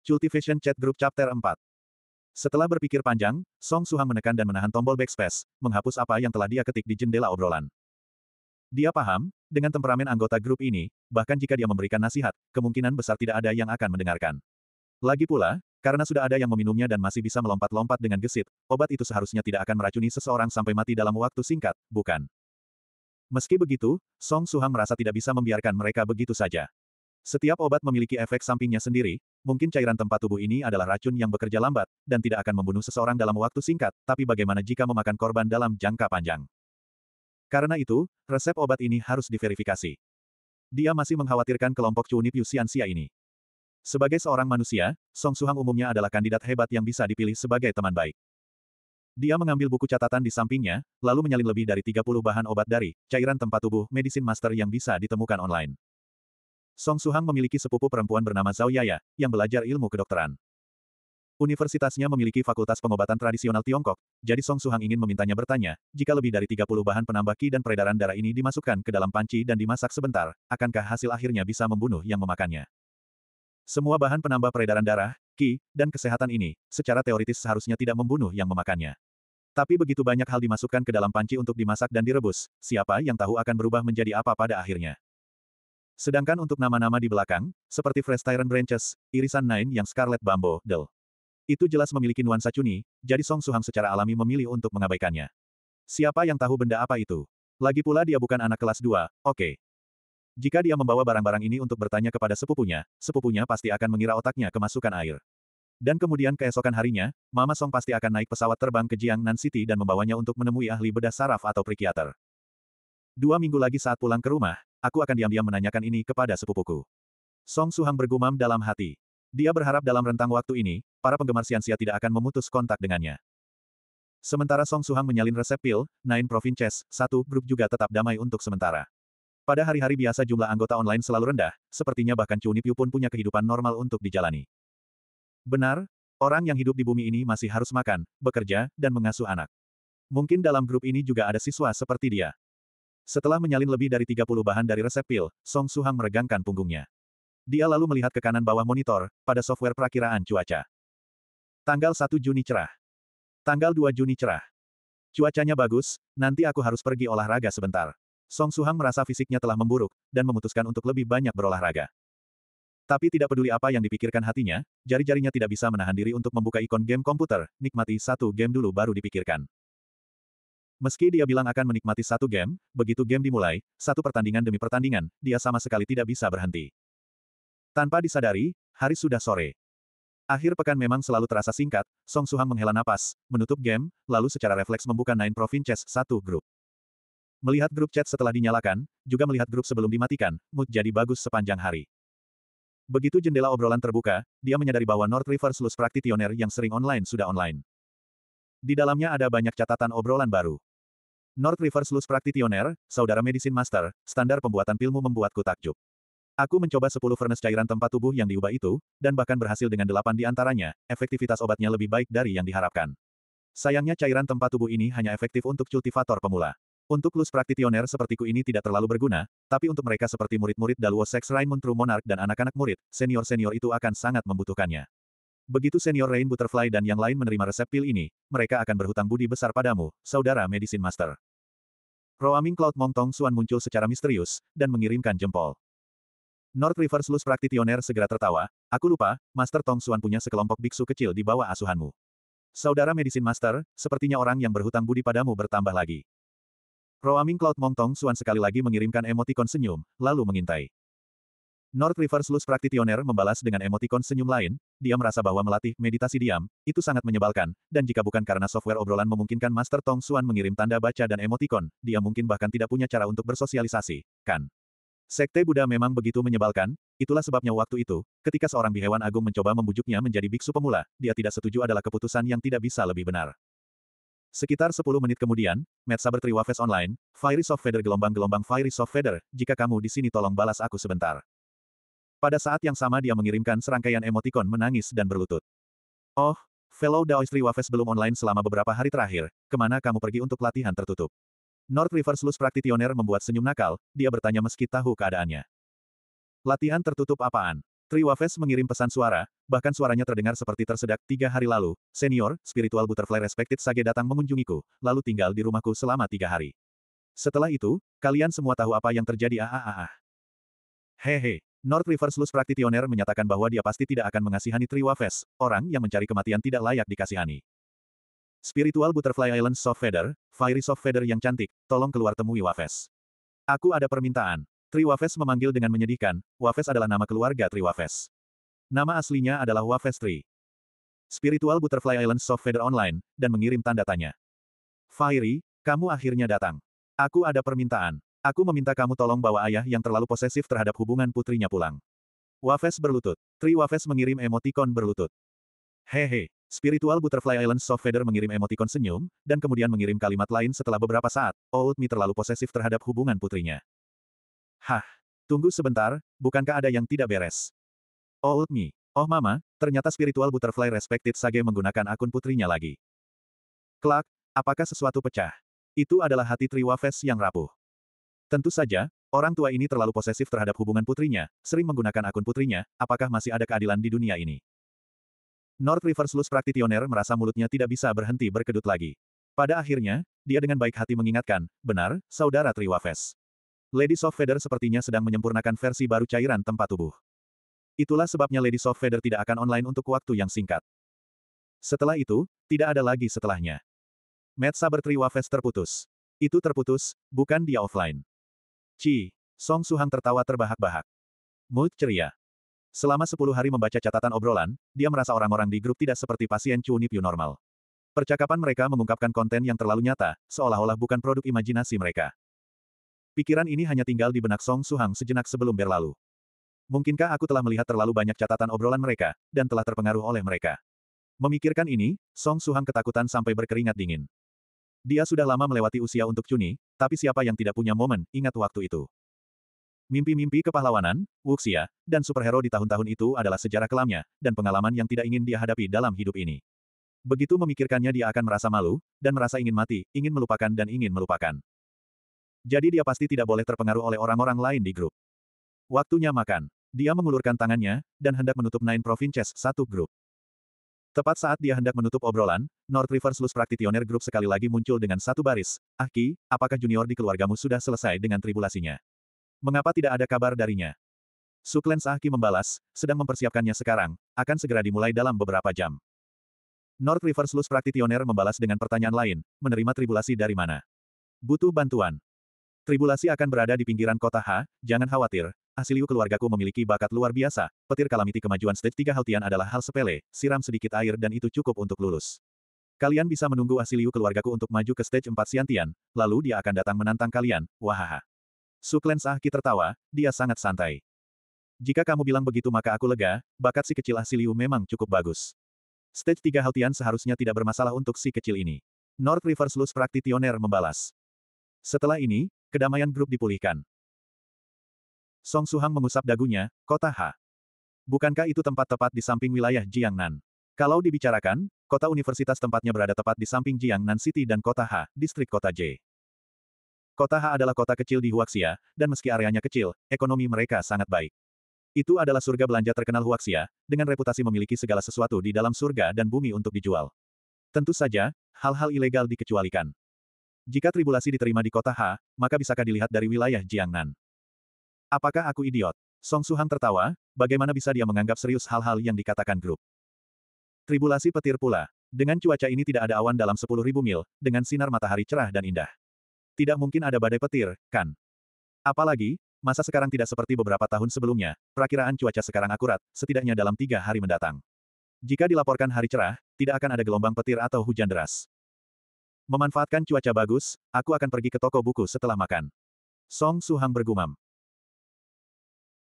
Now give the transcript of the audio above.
Cultivation Chat Group Chapter 4. Setelah berpikir panjang, Song Suhang menekan dan menahan tombol backspace, menghapus apa yang telah dia ketik di jendela obrolan. Dia paham, dengan temperamen anggota grup ini, bahkan jika dia memberikan nasihat, kemungkinan besar tidak ada yang akan mendengarkan. Lagi pula, karena sudah ada yang meminumnya dan masih bisa melompat-lompat dengan gesit, obat itu seharusnya tidak akan meracuni seseorang sampai mati dalam waktu singkat, bukan? Meski begitu, Song Suhang merasa tidak bisa membiarkan mereka begitu saja. Setiap obat memiliki efek sampingnya sendiri, mungkin cairan tempat tubuh ini adalah racun yang bekerja lambat, dan tidak akan membunuh seseorang dalam waktu singkat, tapi bagaimana jika memakan korban dalam jangka panjang? Karena itu, resep obat ini harus diverifikasi. Dia masih mengkhawatirkan kelompok Cunip Yusiansia ini. Sebagai seorang manusia, Song Suhang umumnya adalah kandidat hebat yang bisa dipilih sebagai teman baik. Dia mengambil buku catatan di sampingnya, lalu menyalin lebih dari 30 bahan obat dari cairan tempat tubuh Medicine Master yang bisa ditemukan online. Song Suhang memiliki sepupu perempuan bernama Zhao Yaya, yang belajar ilmu kedokteran. Universitasnya memiliki fakultas pengobatan tradisional Tiongkok, jadi Song Suhang ingin memintanya bertanya, jika lebih dari 30 bahan penambah qi dan peredaran darah ini dimasukkan ke dalam panci dan dimasak sebentar, akankah hasil akhirnya bisa membunuh yang memakannya? Semua bahan penambah peredaran darah, qi, dan kesehatan ini, secara teoritis seharusnya tidak membunuh yang memakannya. Tapi begitu banyak hal dimasukkan ke dalam panci untuk dimasak dan direbus, siapa yang tahu akan berubah menjadi apa pada akhirnya? Sedangkan untuk nama-nama di belakang, seperti Fresh Tyrant Branches, irisan Nine yang Scarlet Bumbo, Del. Itu jelas memiliki nuansa Cuni, jadi Song Suhang secara alami memilih untuk mengabaikannya. Siapa yang tahu benda apa itu? Lagi pula dia bukan anak kelas 2, oke. Jika dia membawa barang-barang ini untuk bertanya kepada sepupunya pasti akan mengira otaknya kemasukan air. Dan kemudian keesokan harinya, Mama Song pasti akan naik pesawat terbang ke Jiangnan City dan membawanya untuk menemui ahli bedah saraf atau psikiater. 2 minggu lagi saat pulang ke rumah, aku akan diam-diam menanyakan ini kepada sepupuku. Song Suhang bergumam dalam hati. Dia berharap dalam rentang waktu ini, para penggemar Xianxia tidak akan memutus kontak dengannya. Sementara Song Suhang menyalin resep pil, Nine Provinces, satu grup juga tetap damai untuk sementara. Pada hari-hari biasa jumlah anggota online selalu rendah, sepertinya bahkan Cunipyu pun punya kehidupan normal untuk dijalani. Benar, orang yang hidup di bumi ini masih harus makan, bekerja, dan mengasuh anak. Mungkin dalam grup ini juga ada siswa seperti dia. Setelah menyalin lebih dari 30 bahan dari resep pil, Song Suhang meregangkan punggungnya. Dia lalu melihat ke kanan bawah monitor, pada software perakiraan cuaca. Tanggal 1 Juni cerah. Tanggal 2 Juni cerah. Cuacanya bagus, nanti aku harus pergi olahraga sebentar. Song Suhang merasa fisiknya telah memburuk, dan memutuskan untuk lebih banyak berolahraga. Tapi tidak peduli apa yang dipikirkan hatinya, jari-jarinya tidak bisa menahan diri untuk membuka ikon game komputer, nikmati satu game dulu baru dipikirkan. Meski dia bilang akan menikmati satu game, begitu game dimulai, satu pertandingan demi pertandingan, dia sama sekali tidak bisa berhenti. Tanpa disadari, hari sudah sore. Akhir pekan memang selalu terasa singkat, Song Suhang menghela napas, menutup game, lalu secara refleks membuka Nine Provinces satu grup. Melihat grup chat setelah dinyalakan, juga melihat grup sebelum dimatikan, mood jadi bagus sepanjang hari. Begitu jendela obrolan terbuka, dia menyadari bahwa North River Sluice Practitioner yang sering online sudah online. Di dalamnya ada banyak catatan obrolan baru. North River Sluice Practitioner, saudara Medicine Master, standar pembuatan pilmu membuatku takjub. Aku mencoba 10 furnace cairan tempat tubuh yang diubah itu, dan bahkan berhasil dengan 8 di antaranya, efektivitas obatnya lebih baik dari yang diharapkan. Sayangnya cairan tempat tubuh ini hanya efektif untuk cultivator pemula. Untuk Lus Practitioner sepertiku ini tidak terlalu berguna, tapi untuk mereka seperti murid-murid Daluo Sex Rainmoon True Monarch dan anak-anak murid, senior-senior itu akan sangat membutuhkannya. Begitu senior Rain Butterfly dan yang lain menerima resep pil ini, mereka akan berhutang budi besar padamu, saudara Medicine Master. Roaming Cloud Mong Tong Xuan muncul secara misterius, dan mengirimkan jempol. North River Sluice Practitioner segera tertawa, aku lupa, Master Tong Xuan punya sekelompok biksu kecil di bawah asuhanmu. Saudara Medicine Master, sepertinya orang yang berhutang budi padamu bertambah lagi. Roaming Cloud Mong Tong Xuan sekali lagi mengirimkan emotikon senyum, lalu mengintai. North River Sluice Practitioner membalas dengan emotikon senyum lain, dia merasa bahwa melatih meditasi diam, itu sangat menyebalkan, dan jika bukan karena software obrolan memungkinkan Master Tong Xuan mengirim tanda baca dan emotikon, dia mungkin bahkan tidak punya cara untuk bersosialisasi, kan? Sekte Buddha memang begitu menyebalkan, itulah sebabnya waktu itu, ketika seorang bihewan agung mencoba membujuknya menjadi biksu pemula, dia tidak setuju adalah keputusan yang tidak bisa lebih benar. Sekitar 10 menit kemudian, Mad Saber Triwafes Online, Fiery Soft Feather gelombang-gelombang Fiery Soft Feather, jika kamu di sini tolong balas aku sebentar. Pada saat yang sama dia mengirimkan serangkaian emotikon menangis dan berlutut. Oh, fellow Daoist Triwafes belum online selama beberapa hari terakhir, kemana kamu pergi untuk latihan tertutup? North River Sluice Practitioner membuat senyum nakal, dia bertanya meski tahu keadaannya. Latihan tertutup apaan? Tri Wafes mengirim pesan suara, bahkan suaranya terdengar seperti tersedak 3 hari lalu. Senior, Spiritual Butterfly Respected Sage datang mengunjungiku, lalu tinggal di rumahku selama 3 hari. Setelah itu, kalian semua tahu apa yang terjadi. Hehe. North River Sluice Practitioner menyatakan bahwa dia pasti tidak akan mengasihani Tri Wafes, orang yang mencari kematian tidak layak dikasihani. Spiritual Butterfly Island Soft Feather, Fiery Soft Feather yang cantik, tolong keluar temui Wafes. Aku ada permintaan. Tri Wafes memanggil dengan menyedihkan. Wafes adalah nama keluarga Tri Wafes. Nama aslinya adalah Wafes Tri. Spiritual Butterfly Island Soft Feather Online, dan mengirim tanda tanya. Fiery, kamu akhirnya datang. Aku ada permintaan. Aku meminta kamu tolong bawa ayah yang terlalu posesif terhadap hubungan putrinya pulang. Wafes berlutut. Tri Wafes mengirim emotikon berlutut. Hehe. Spiritual Butterfly Island Soft Feather mengirim emotikon senyum, dan kemudian mengirim kalimat lain setelah beberapa saat. Old Me terlalu posesif terhadap hubungan putrinya. Hah. Tunggu sebentar, bukankah ada yang tidak beres? Old Me. Oh mama, ternyata Spiritual Butterfly Respected Sage menggunakan akun putrinya lagi. Kelak, apakah sesuatu pecah? Itu adalah hati Tri Wafes yang rapuh. Tentu saja, orang tua ini terlalu posesif terhadap hubungan putrinya, sering menggunakan akun putrinya, apakah masih ada keadilan di dunia ini? North River Sluice Practitioner merasa mulutnya tidak bisa berhenti berkedut lagi. Pada akhirnya, dia dengan baik hati mengingatkan, benar, saudara Tri Wafes. Lady Soft Feather sepertinya sedang menyempurnakan versi baru cairan tempat tubuh. Itulah sebabnya Lady Soft Feather tidak akan online untuk waktu yang singkat. Setelah itu, tidak ada lagi setelahnya. Mad Saber Tri Wafes terputus. Itu terputus, bukan dia offline. Song Suhang tertawa terbahak-bahak. Mood ceria. Selama 10 hari membaca catatan obrolan, dia merasa orang-orang di grup tidak seperti pasien Chunipyu normal. Percakapan mereka mengungkapkan konten yang terlalu nyata, seolah-olah bukan produk imajinasi mereka. Pikiran ini hanya tinggal di benak Song Suhang sejenak sebelum berlalu. Mungkinkah aku telah melihat terlalu banyak catatan obrolan mereka, dan telah terpengaruh oleh mereka? Memikirkan ini, Song Suhang ketakutan sampai berkeringat dingin. Dia sudah lama melewati usia untuk Chuni, tapi siapa yang tidak punya momen, ingat waktu itu. Mimpi-mimpi kepahlawanan, wuxia, dan superhero di tahun-tahun itu adalah sejarah kelamnya, dan pengalaman yang tidak ingin dia hadapi dalam hidup ini. Begitu memikirkannya dia akan merasa malu, dan merasa ingin mati, ingin melupakan dan ingin melupakan. Jadi dia pasti tidak boleh terpengaruh oleh orang-orang lain di grup. Waktunya makan. Dia mengulurkan tangannya, dan hendak menutup Nine Provinces, satu grup. Tepat saat dia hendak menutup obrolan, North River Sluice Practitioner Group sekali lagi muncul dengan satu baris. Ki, apakah junior di keluargamu sudah selesai dengan tribulasinya? Mengapa tidak ada kabar darinya? Suklens Ki membalas, sedang mempersiapkannya sekarang, akan segera dimulai dalam beberapa jam. North River Sluice Practitioner membalas dengan pertanyaan lain, menerima tribulasi dari mana? Butuh bantuan. Tribulasi akan berada di pinggiran kota H, jangan khawatir, Asiliu keluargaku memiliki bakat luar biasa, petir kalamiti kemajuan stage 3 Haltian adalah hal sepele, siram sedikit air dan itu cukup untuk lulus. Kalian bisa menunggu Asiliu keluargaku untuk maju ke stage 4 Xiantian, lalu dia akan datang menantang kalian, wahaha. Suklens Ki tertawa, dia sangat santai. Jika kamu bilang begitu maka aku lega, bakat si kecil Asiliu memang cukup bagus. Stage 3 Haltian seharusnya tidak bermasalah untuk si kecil ini. North River Sluice Practitioner membalas. Setelah ini, kedamaian grup dipulihkan. Song Suhang mengusap dagunya, kota H. Bukankah itu tempat tepat di samping wilayah Jiangnan? Kalau dibicarakan, kota universitas tempatnya berada tepat di samping Jiangnan City dan kota H, distrik kota J. Kota H adalah kota kecil di Huaxia, dan meski areanya kecil, ekonomi mereka sangat baik. Itu adalah surga belanja terkenal Huaxia, dengan reputasi memiliki segala sesuatu di dalam surga dan bumi untuk dijual. Tentu saja, hal-hal ilegal dikecualikan. Jika tribulasi diterima di kota H, maka bisakah dilihat dari wilayah Jiangnan? Apakah aku idiot? Song Suhang tertawa, bagaimana bisa dia menganggap serius hal-hal yang dikatakan grup? Tribulasi petir pula. Dengan cuaca ini tidak ada awan dalam 10.000 mil, dengan sinar matahari cerah dan indah. Tidak mungkin ada badai petir, kan? Apalagi, masa sekarang tidak seperti beberapa tahun sebelumnya, perakiraan cuaca sekarang akurat, setidaknya dalam 3 hari mendatang. Jika dilaporkan hari cerah, tidak akan ada gelombang petir atau hujan deras. Memanfaatkan cuaca bagus, aku akan pergi ke toko buku setelah makan. Song Suhang bergumam.